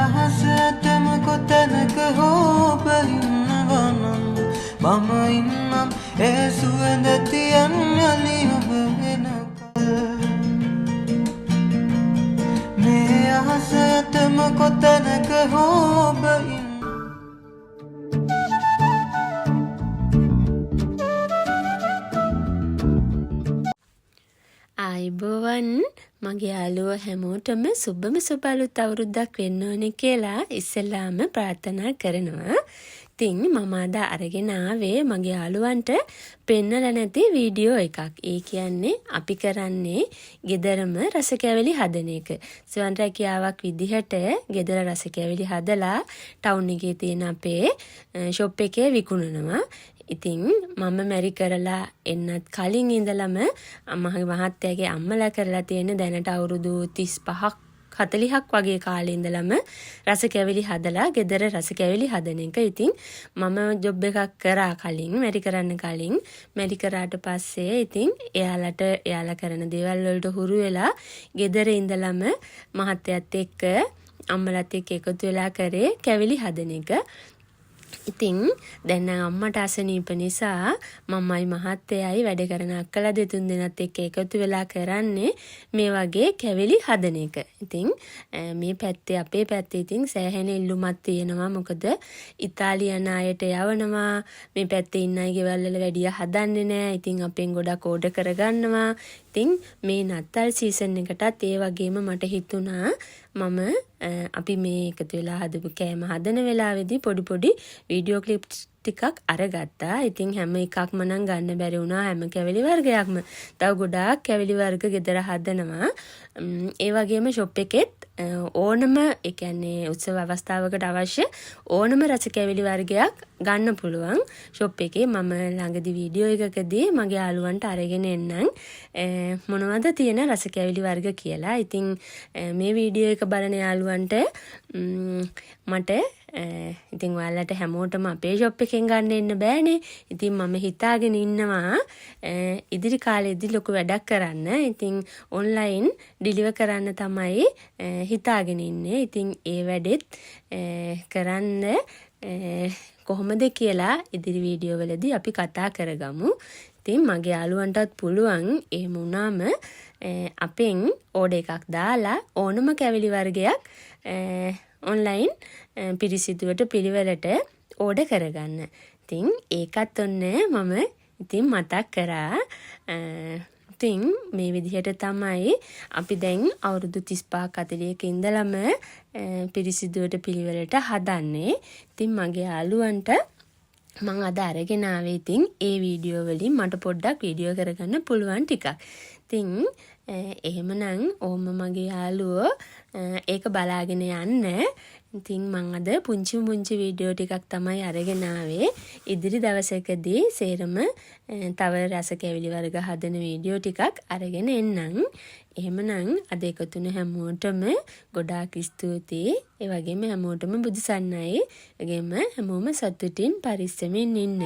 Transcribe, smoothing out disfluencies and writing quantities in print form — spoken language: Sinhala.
අහසටම කොතැනක හෝ ඔබ ඉන්නවා නම් මම ඉන්නම් ඒ සුවඳ තියන් යලි ඔබ වෙනකල් මේ අහසටම කොතැනක හෝ ඔබ ආයිබෝවන් මගේ යාළුවෝ හැමෝටම සුබම සුබ අලුත් අවුරුද්දක් වෙන්න ඕනේ කියලා ඉස්සෙල්ලාම ප්‍රාර්ථනා කරනවා. ඉතින් මම අද අරගෙන ආවේ මගේ යාළුවන්ට පෙන්නලා නැති වීඩියෝ එකක්. ඒ කියන්නේ අපි කරන්නේ ගෙදරම රස කැවිලි හදන එක. සුවන් රැකියාවක් විදිහට ගෙදර රස කැවිලි හදලා ටවුන් එකේ තියෙන අපේ ෂොප් එකේ විකුණනවා. ඉතින් මම මැරි කරලා එන්නත් කලින් ඉඳලම මගේ මහත්තයාගේ අම්මලා කරලා තියෙන දැනට අවුරුදු 35ක් 40ක් වගේ කාලේ ඉඳලම රස කැවිලි හදලා ගෙදර රස කැවිලි හදන එක. ඉතින් මම ජොබ් එකක් කරා කලින් මැරි කරන්න කලින් මැරි කරාට පස්සේ ඉතින් එයාලා කරන දේවල් වලට හුරු වෙලා ගෙදර ඉඳලම මහත්තයත් එක්ක අම්මලාත් එක්ක එකතු වෙලා කරේ කැවිලි හදන එක. ඉතින් දැන් අම්මට අසනීප නිසා මමයි මහත්තයයි වැඩ කරන අක්කලා දෙතුන් දෙනාත් එක්ක එකතු වෙලා කරන්නේ මේ වගේ කැවිලි හදන එක. ඉතින් මේ පැත්තේ අපේ පැත්තේ ඉතින් සෑහෙන ඉල්ලුමක් තියෙනවා. මොකද ඉතාලියන් අයට යවනවා. මේ පැත්තේ ඉන්න අය ගෙවල් වල වැඩිය හදන්නේ නැහැ. ඉතින් අපෙන් ගොඩක් ඕඩර් කරගන්නවා. ඉතින් මේ නත්තල් සීසන් එකටත් ඒ වගේම මට හිතුණා මම අපි මේ එකතු වෙලා හදපු කෑම හදන වෙලාවේදී පොඩි වීඩියෝ ක්ලිප්ස් ටිකක් අරගත්තා. ඉතින් හැම එකක්ම නම් ගන්න බැරි වුණා හැම කැවිලි වර්ගයක්ම. තව ගොඩාක් කැවිලි වර්ග ගෙදර හදනවා. ඒ වගේම ෂොප් එකෙත් ඕනම ඒ කියන්නේ උත්සව අවස්ථාවකට අවශ්‍ය ඕනම රස කැවිලි වර්ගයක් ගන්න පුළුවන් ෂොප් එකේ. මම ළඟදී වීඩියෝ එකකදී මගේ යාළුවන්ට අරගෙන එන්නම් මොනවද තියෙන රස කැවිලි වර්ග කියලා. ඉතින් මේ වීඩියෝ එක බලන යාළුවන්ට මට ඉතින් ඔයාලට හැමෝටම අපේ ෂොප් එකෙන් ගන්න එන්න බෑනේ. ඉතින් මම හිතාගෙන ඉන්නවා ඉදිරි කාලෙදී ලොකු වැඩක් කරන්න. ඉතින් ඔන්ලයින් ඩිලිවර් කරන්න තමයි හිතාගෙන ඉන්නේ. ඉතින් ඒ වැඩෙත් කරන්න කොහොමද කියලා ඉදිරි වීඩියෝ වලදී අපි කතා කරගමු. ඉතින් මගේ යාළුවන්ටත් පුළුවන් එහෙම වුණාම අපෙන් ඕඩර් එකක් දාලා ඕනම කැවිලි වර්ගයක් ඔන්ලයින් පිරිසිදුවට පිළිවෙලට ඕඩර් කරගන්න. ඉතින් ඒකත් ඔන්න මම ඉතින් මතක් කරා. ඉතින් මේ විදිහට තමයි අපි දැන් අවුරුදු 35 40ක ඉඳලම පිරිසිදුවට පිළිවෙලට හදන්නේ. ඉතින් මගේ යාළුවන්ට මම අද අරගෙන ආවේ ඉතින් ඒ වීඩියෝ වලින් මට පොඩ්ඩක් වීඩියෝ කරගන්න පුළුවන් ටිකක්. ඉතින් එහෙමනම් ඕම මගේ යාළුවෝ ඒක බලාගෙන යන්න. ඉතින් මම අද පුංචි වීඩියෝ ටිකක් තමයි අරගෙන ආවේ. ඉදිරි දවසකදී සේරම තව රස කැවිලි වර්ග හදන වීඩියෝ ටිකක් අරගෙන එන්නම්. එහෙමනම් අද එකතුන හැමෝටම ගොඩාක් ස්තුතියි. ඒ වගේම හැමෝටම බුදු සන්නයි. ඒ වගේම හැමෝම සතුටින් පරිස්සමින් ඉන්න.